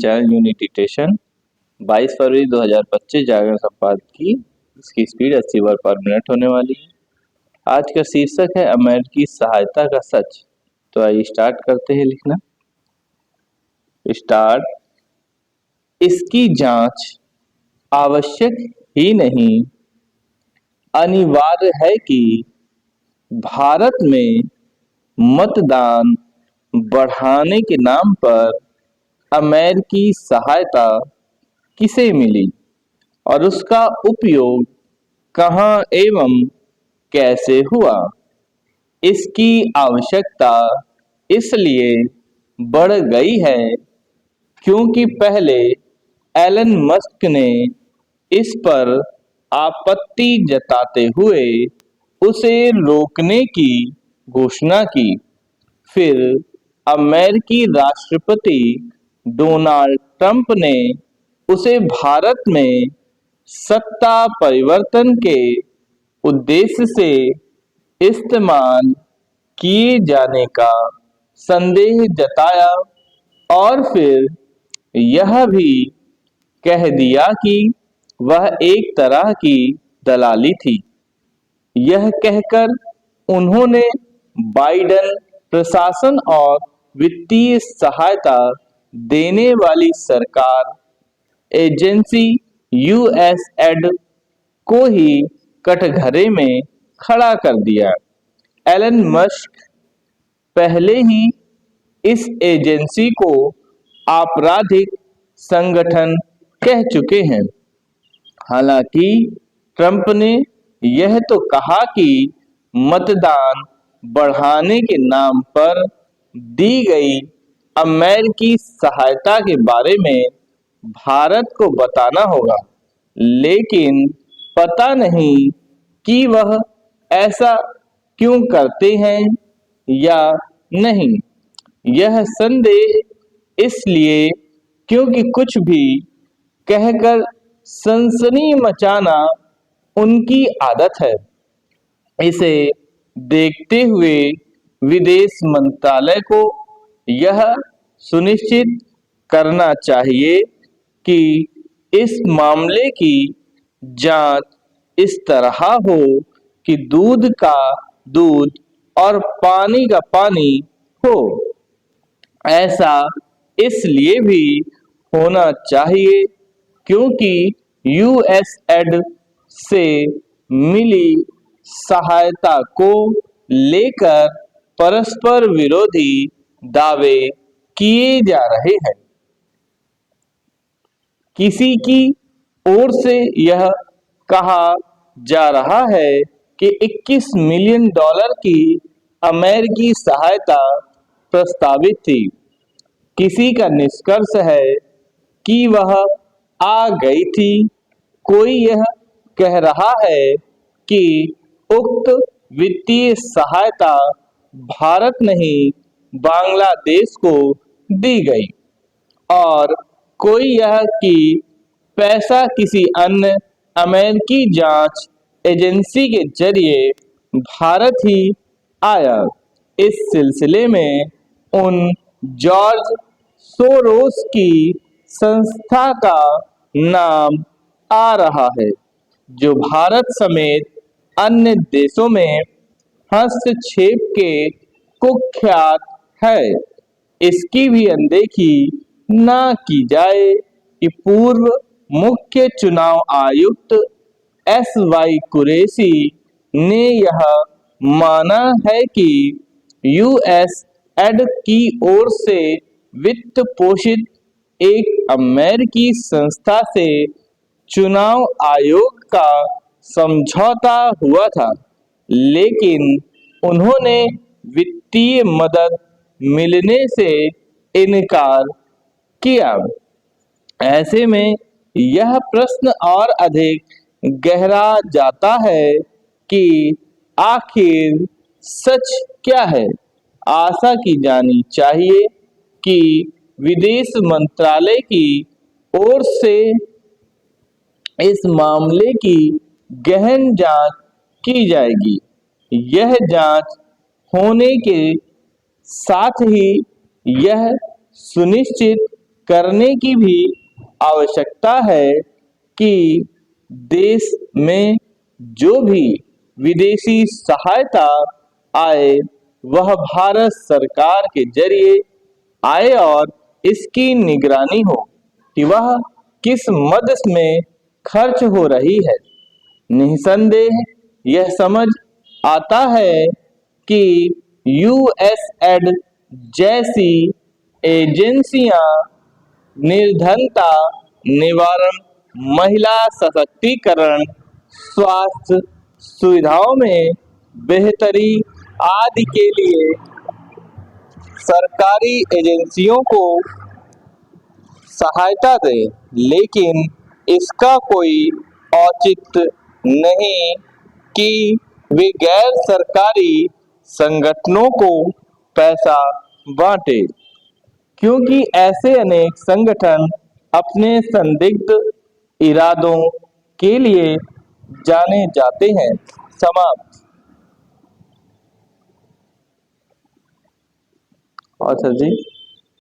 Channel unity station 22 फरवरी 2025 जागरण संपादकीय इसकी speed 80 word पर मिनट होने वाली है। आज का शीर्षक है अमेरिकी सहायता का सच। तो आइए स्टार्ट करते हैं लिखना। स्टार्ट। इसकी जांच आवश्यक ही नहीं, अनिवार्य है कि भारत में मतदान बढ़ाने के नाम पर अमेरिकी सहायता किसे मिली और उसका उपयोग कहां एवं कैसे हुआ। इसकी आवश्यकता इसलिए बढ़ गई है क्योंकि पहले एलन मस्क ने इस पर आपत्ति जताते हुए उसे रोकने की घोषणा की। फिर अमेरिकी राष्ट्रपति डोनाल्ड ट्रंप ने उसे भारत में सत्ता परिवर्तन के उद्देश्य से इस्तेमाल किए जाने का संदेह जताया और फिर यह भी कह दिया कि वह एक तरह की दलाली थी। यह कहकर उन्होंने बाइडेन प्रशासन और वित्तीय सहायता देने वाली सरकार एजेंसी यूएसएड को ही कटघरे में खड़ा कर दिया। एलन मस्क पहले ही इस एजेंसी को आपराधिक संगठन कह चुके हैं। हालांकि ट्रंप ने यह तो कहा कि मतदान बढ़ाने के नाम पर दी गई अमेरिकी सहायता के बारे में भारत को बताना होगा, लेकिन पता नहीं कि वह ऐसा क्यों करते हैं या नहीं। यह संदेह इसलिए क्योंकि कुछ भी कहकर सनसनी मचाना उनकी आदत है। इसे देखते हुए विदेश मंत्रालय को यह सुनिश्चित करना चाहिए कि इस मामले की जांच इस तरह हो कि दूध का दूध और पानी का पानी हो। ऐसा इसलिए भी होना चाहिए क्योंकि यूएसएड से मिली सहायता को लेकर परस्पर विरोधी दावे किए जा रहे हैं। किसी की ओर से यह कहा जा रहा है कि 21 मिलियन डॉलर की अमेरिकी सहायता प्रस्तावित थी। किसी का निष्कर्ष है कि वह आ गई थी। कोई यह कह रहा है कि उक्त वित्तीय सहायता भारत नहीं बांग्लादेश को दी गई और कोई यह कि पैसा किसी अन्य अमेरिकी जांच एजेंसी के जरिए भारत ही आया। इस सिलसिले में उन जॉर्ज सोरोस की संस्था का नाम आ रहा है जो भारत समेत अन्य देशों में हस्तक्षेप के कुख्यात है। इसकी भी अनदेखी न की जाए कि पूर्व मुख्य चुनाव आयुक्त एस.वाई. कुरैशी ने यह माना है कि यूएसएड की ओर से वित्त पोषित एक अमेरिकी संस्था से चुनाव आयोग का समझौता हुआ था, लेकिन उन्होंने वित्तीय मदद मिलने से इनकार किया। ऐसे में यह प्रश्न और अधिक गहरा जाता है कि आखिर सच क्या है। आशा की जानी चाहिए कि विदेश मंत्रालय की ओर से इस मामले की गहन जांच की जाएगी। यह जांच होने के साथ ही यह सुनिश्चित करने की भी आवश्यकता है कि देश में जो भी विदेशी सहायता आए वह भारत सरकार के जरिए आए और इसकी निगरानी हो कि वह किस मद में खर्च हो रही है। निसंदेह यह समझ आता है कि यूएसएड जैसी एजेंसियां निर्धनता निवारण, महिला सशक्तिकरण, स्वास्थ्य सुविधाओं में बेहतरी आदि के लिए सरकारी एजेंसियों को सहायता दें, लेकिन इसका कोई औचित्य नहीं कि वे गैर सरकारी संगठनों को पैसा बांटे, क्योंकि ऐसे अनेक संगठन अपने संदिग्ध इरादों के लिए जाने जाते हैं। समाप्त। और सर जी।